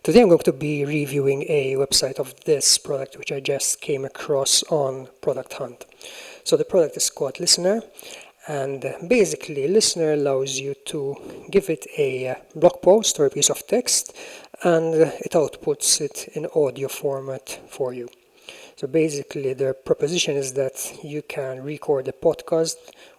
Today I'm going to be reviewing a website of this product which I just came across on Product Hunt. So the product is called Listnr, and basically Listnr allows you to give it a blog post or a piece of text, and it outputs it in audio format for you. So basically their proposition is that you can record a podcast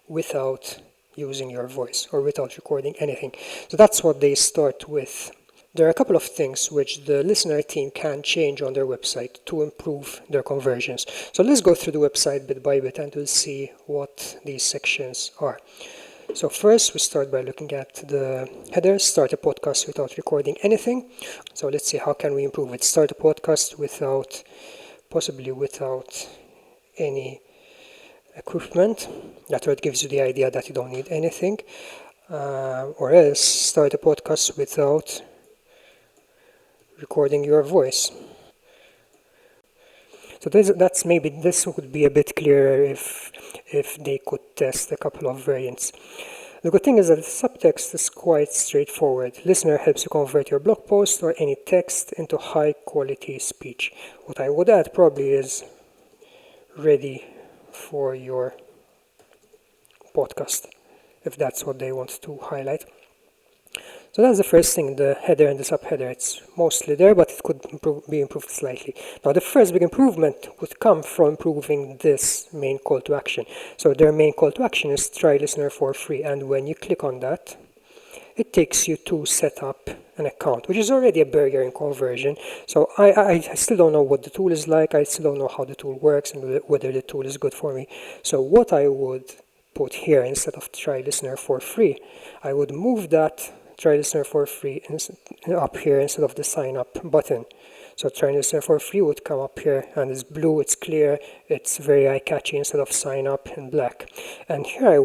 without using your voice or without recording anything. So that's what they start with. There are a couple of things which the Listnr team can change on their website to improve their conversions. So let's go through the website bit by bit and we'll see what these sections are. So first we start by looking at the header, start a podcast without recording anything. So let's see how can we improve it. Start a podcast possibly without any equipment. That word gives you the idea that you don't need anything. Or else start a podcast without recording your voice. So this would be a bit clearer if they could test a couple of variants. The good thing is that the subtext is quite straightforward. Listnr helps you convert your blog post or any text into high quality speech. What I would add probably is ready for your podcast, if that's what they want to highlight. So that's the first thing, the header and the subheader. It's mostly there, but it could be improved slightly. Now the first big improvement would come from improving this main call to action. So their main call to action is try Listnr for free, and when you click on that, it takes you to set up an account, which is already a barrier in conversion. So I still don't know what the tool is like, I still don't know how the tool works and whether the tool is good for me. So what I would put here instead of try Listnr for free, I would move that try Listnr for free up here instead of the sign up button. So try Listnr for free would come up here, and it's blue, it's clear, it's very eye-catchy instead of sign up in black. And here I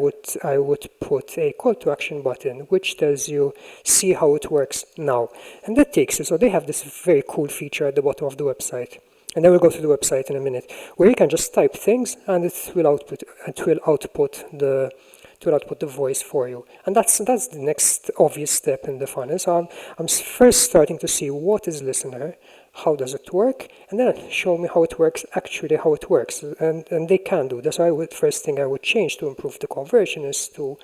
would put a call to action button which tells you see how it works now, and that takes you. So they have this very cool feature at the bottom of the website. And then we'll go to the website in a minute, where you can just type things and it will output the voice for you. And that's the next obvious step in the funnel. So I'm first starting to see what is Listnr, how does it work, and then show me how it works, actually how it works. And they can do this. So first thing I would change to improve the conversion is to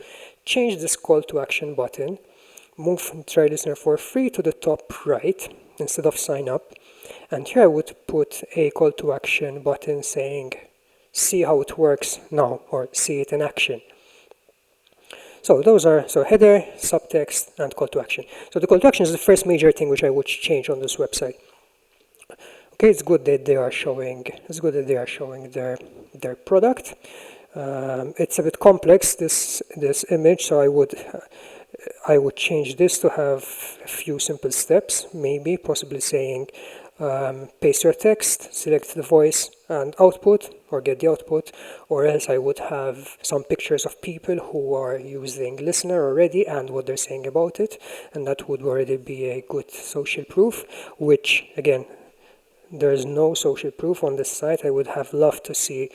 change this call to action button, move from try Listnr for free to the top right instead of sign up. And here I would put a call to action button saying see how it works now, or see it in action. So those are header, subtext, and call to action. So the call to action is the first major thing which I would change on this website. Okay, it's good that they are showing their product. It's a bit complex, this image, so I would change this to have a few simple steps, maybe possibly saying paste your text, select the voice and output, or get the output, or else I would have some pictures of people who are using Listnr already and what they're saying about it, and that would already be a good social proof, which again, there is no social proof on this site. I would have loved to see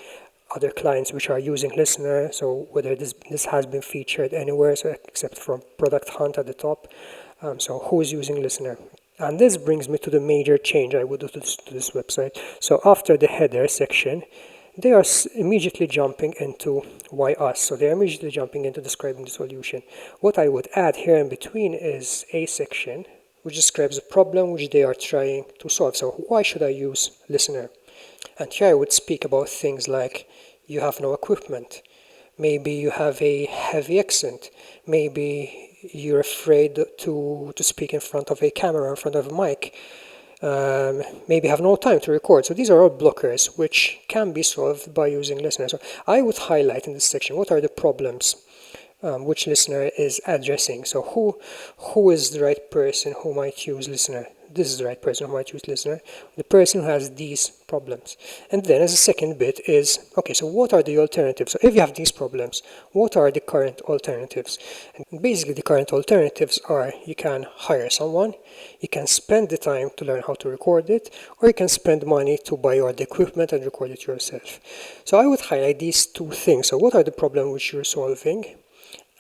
other clients which are using Listnr, so whether this has been featured anywhere, so except from Product Hunt at the top. So who is using Listnr? And this brings me to the major change I would do to this website. So after the header section, they are immediately jumping into why us. So they are immediately jumping into describing the solution. What I would add here in between is a section which describes a problem which they are trying to solve. So why should I use Listnr? And here I would speak about things like you have no equipment, maybe you have a heavy accent, maybe you're afraid to speak in front of a camera, in front of a mic, maybe have no time to record. So these are all blockers which can be solved by using Listnr. So I would highlight in this section what are the problems which Listnr is addressing. So who is the right person who might use Listnr? This is the right person who might use Listnr, the person who has these problems. And then as a second bit is, okay, so what are the alternatives? So if you have these problems, what are the current alternatives? And basically the current alternatives are you can hire someone, you can spend the time to learn how to record it, or you can spend money to buy all the equipment and record it yourself. So I would highlight these two things. So what are the problems which you're solving?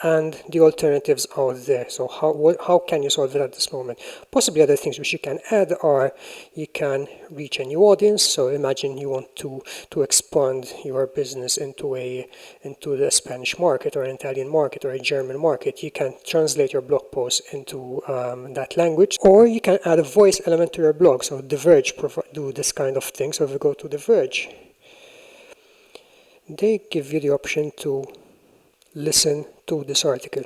and the alternatives out there. So how can you solve it at this moment? Possibly other things which you can add are you can reach a new audience. So imagine you want to expand your business into the Spanish market or an Italian market or a German market. You can translate your blog post into that language, or you can add a voice element to your blog. So The Verge do this kind of thing. So if we go to The Verge, they give you the option to listen to this article.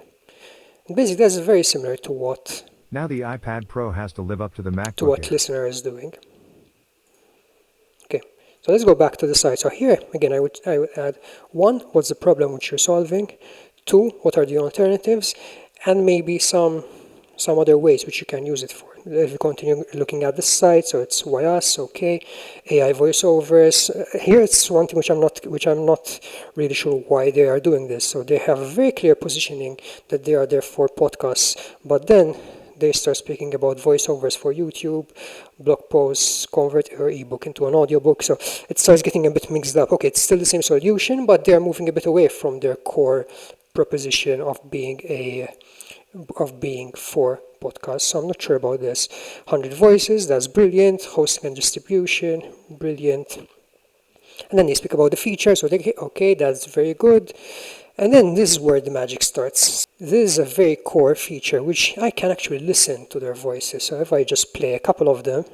And basically, that's very similar to what Now the iPad Pro has to live up to the MacBook to what Listnr is doing. Okay, so let's go back to the site. So here again, I would add 1, what's the problem which you're solving? 2, what are the alternatives? And maybe some other ways which you can use it for. If you continue looking at the site, so it's why us, okay, AI voiceovers. Here it's one thing which I'm not really sure why they are doing this. So they have a very clear positioning that they are there for podcasts, but then they start speaking about voiceovers for YouTube, blog posts, convert your ebook into an audiobook. So it starts getting a bit mixed up. Okay, it's still the same solution, but they're moving a bit away from their core proposition of being for podcasts. So I'm not sure about this. 100 voices, that's brilliant. Hosting and distribution, brilliant. And then they speak about the features. So okay, that's very good. And then this is where the magic starts. This is a very core feature which I can actually listen to their voices. So if I just play a couple of them.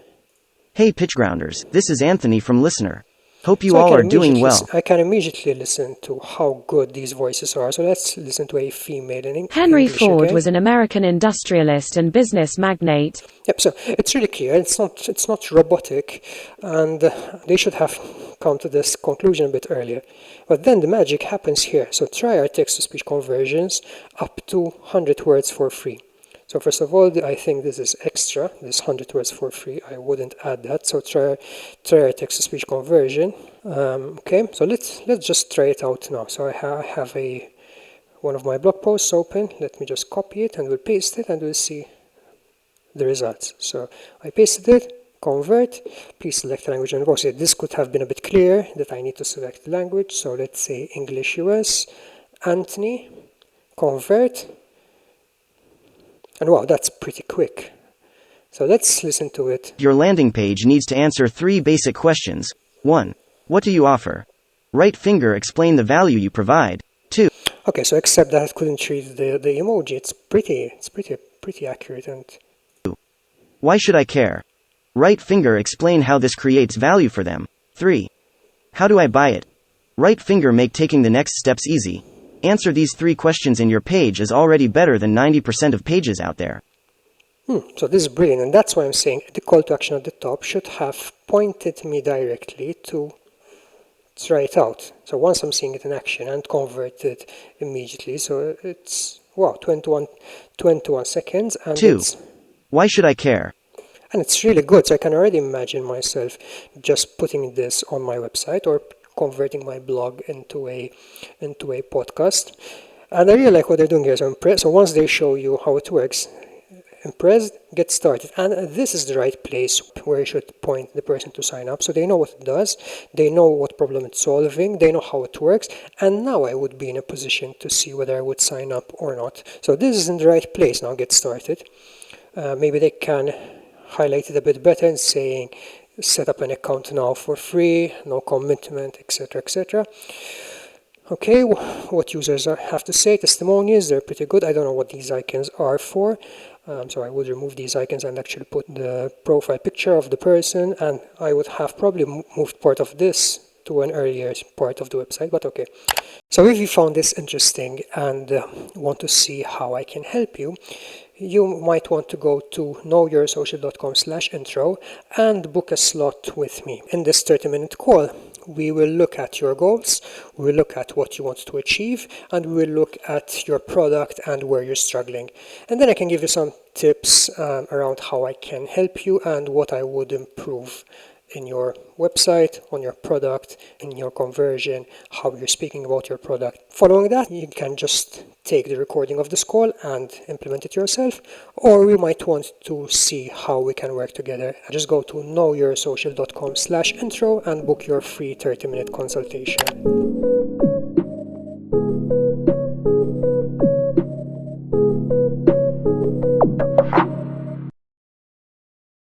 Hey pitch grounders, this is Anthony from Listnr. Hope you all are doing well. I can immediately listen to how good these voices are. So let's listen to a female in English. Henry Ford was an American industrialist and business magnate. Yep, so it's really clear. It's not robotic, and they should have come to this conclusion a bit earlier. But then the magic happens here. So try our text-to-speech conversions up to 100 words for free. So first of all, I think this is extra, this 100 words for free. I wouldn't add that. So try our text-to-speech conversion. Okay, so let's just try it out now. So I have one of my blog posts open. Let me just copy it and we'll paste it and we'll see the results. So I pasted it, convert, please select the language and voice. This could have been a bit clearer that I need to select the language. So let's say English US, Anthony, convert. And wow, that's pretty quick. So let's listen to it. Your landing page needs to answer 3 basic questions. 1. What do you offer? Right finger explain the value you provide. 2. Okay, so except that I couldn't read the emoji, it's pretty accurate. And 2. Why should I care? Right finger explain how this creates value for them. 3. How do I buy it? Right finger make taking the next steps easy. Answer these 3 questions and your page is already better than 90% of pages out there. So this is brilliant, and that's why I'm saying the call to action at the top should have pointed me directly to try it out. So once I'm seeing it in action and converted immediately, so it's, wow, 21 seconds. And 2. Why should I care? And it's really good, so I can already imagine myself just putting this on my website or converting my blog into a podcast. And I really like what they're doing here. So impressed. So once they show you how it works, impressed, get started. And this is the right place where you should point the person to sign up. So they know what it does, they know what problem it's solving, they know how it works. And now I would be in a position to see whether I would sign up or not. So this is in the right place. Now get started. Maybe they can highlight it a bit better and saying, set up an account now for free, no commitment, etc., etc. Okay, what users have to say, testimonials, they're pretty good. I don't know what these icons are for, so I would remove these icons and actually put the profile picture of the person, and I would have probably moved part of this to an earlier part of the website, but okay. So if you found this interesting and want to see how I can help you, you might want to go to knowyoursocial.com/intro and book a slot with me. In this 30-minute call, we will look at your goals, we will look at what you want to achieve, and we will look at your product and where you're struggling. And then I can give you some tips around how I can help you and what I would improve in your website, on your product, in your conversion, how you're speaking about your product. Following that, you can just take the recording of this call and implement it yourself, or we might want to see how we can work together. Just go to knowyoursocial.com/intro and book your free 30-minute consultation.